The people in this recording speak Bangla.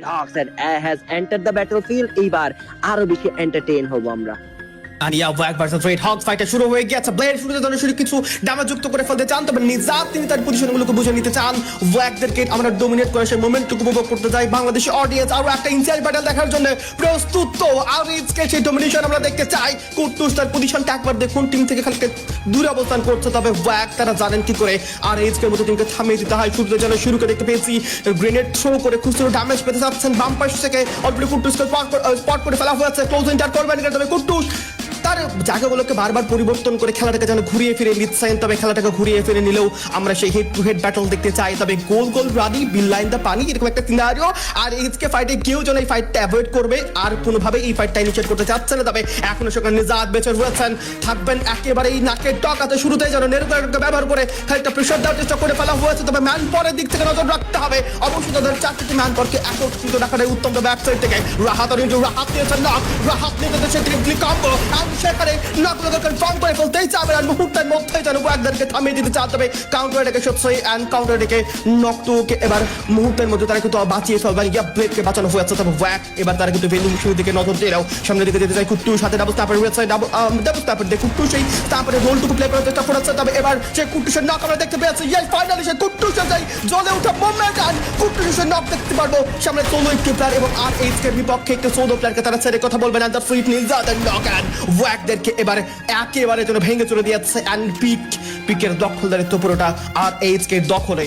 Hawks has entered the battlefield. এইবার আরো বেশি এন্টারটেইন হব আমরা। And yeah, Black versus Red Hawks fight শুরু হয়ে গেছে। ব্লেড শুরুতে ধনুশুরি কিছু ড্যামেজ যুক্ত করে ফেলতে চান, তবে নিজাত তিনি তার পজিশনগুলোকে বুঝে নিতে চান। ব্ল্যাকদেরকে আমরা ডোমিনেট করে সেই মোমেন্টটুকু উপভোগ করতে যাই। বাংলাদেশি অডিয়েন্স আরো একটা ইনসাইড ব্যাটল দেখার জন্য প্রস্তুত। তো আর আজকে সেই ডোমিনেশন আমরা দেখতে চাই। কুট্টুস তার পজিশনটা একবার দেখুন, টিম থেকে খানিকটা দূরে অবস্থান করছে, তবে ব্ল্যাক তারা জানেন কি করে আর এইচকের মতো টিমকে থামিয়ে দিতে হয়। শুরুতে যেন শুরুকে দেখতে পেয়েছি গ্রেনেড থ্রো করে খুচরো ড্যামেজ পেতে যাচ্ছেন বাম পাশ থেকে। অলরেডি কুট্টুসকে স্পট করে ফেলা হয়েছে। ক্লোজ ইন্টার করবেন, তবে কুট্টুস তার জায়গাগুলোকে বারবার পরিবর্তন করে খেলাটাকে যেন ঘুরিয়ে ফিরে নিচ্ছেন, তবে খেলাটাকে ঘুরিয়ে ফিরে নিলেও আমরা সেই হেড টু হেড ব্যাটল দেখতে চাই। তবে গোল গোল রানি বিল লাইন দা পানি এরকম একটা সিনারিও, আর এইচকে ফাইটে কেউ যেন এই ফাইটটা অ্যাভয়েড করবে আর কোনোভাবে এই ফাইটটা ইনিশিয়েট করতে চাচ্ছে না। তবে এখনো সেখানে নিজাত বেঁচে রয়েছেন, থাকবেন একেবারেই নাকের টকাতে। শুরুতেই যেন নেরুকে ব্যবহার করে খানিকটা প্রেশার দেওয়ার চেষ্টা করে ফেলা হয়েছে, তবে ম্যান পরের দিক থেকে নজর রাখতে হবে। অবশ্যই তাদের চারটি ম্যান পরকে একত্রিত রাখাটাই উত্তম। তবে ব্যাক সাইড থেকে রাহাত নিয়েছেন নক, রাহাত নিয়ে সে ট্রিপলি কম্বো সেখানে নকগুলোকে কনফার্ম করে ফেলতেই চাবে, আর মুহূর্তের মধ্যেই যেন ব্ল্যাকদেরকে থামিয়ে দিতে চান। তবে কাউন্টার এটাকে সত্যি অ্যান্ড কাউন্টার এটাকে নকটুকে এবার মুহূর্তের মধ্যে তারা কিন্তু বাঁচিয়ে ফেলবেন। ইয়া ব্লেডকে বাঁচানো হয়েছে, তবে ব্ল্যাক এবার তারা কিন্তু ভেলুম সেই দিকে নজর দিয়েও সামনের দিকে যেতে চায়। কুট্টুর সাথে ডাবল স্ট্যাপার রয়েছে, ডাবল স্ট্যাপার দিয়ে কুট্টু সেই স্ট্যাপারে রোলটুকু প্লে করার চেষ্টা করেছে। তবে এবার সে কুট্টুসের নক আমরা দেখতে পেয়েছি। ইয়াই ফাইনালি সে কুট্টুসের যাই জ্বলে ওঠা মোমেন্ট, আর কুট্টুসের নক দেখতে পারবো সামনে সোলো একটি প্লেয়ার এবং আর এইচকের বিপক্ষে একটা সোলো প্লেয়ারকে তারা ছেড়ে কথা বলবেন। আর দ্য ফ্রিট নিজাত নক অ্যান্ড ব্ল্যাকদেরকে এবার একেবারে যেন ভেঙে চলে দিয়েছে। অ্যান্ড পিকের দখলদারিত্ব পুরোটা আর এইচকে দখলে।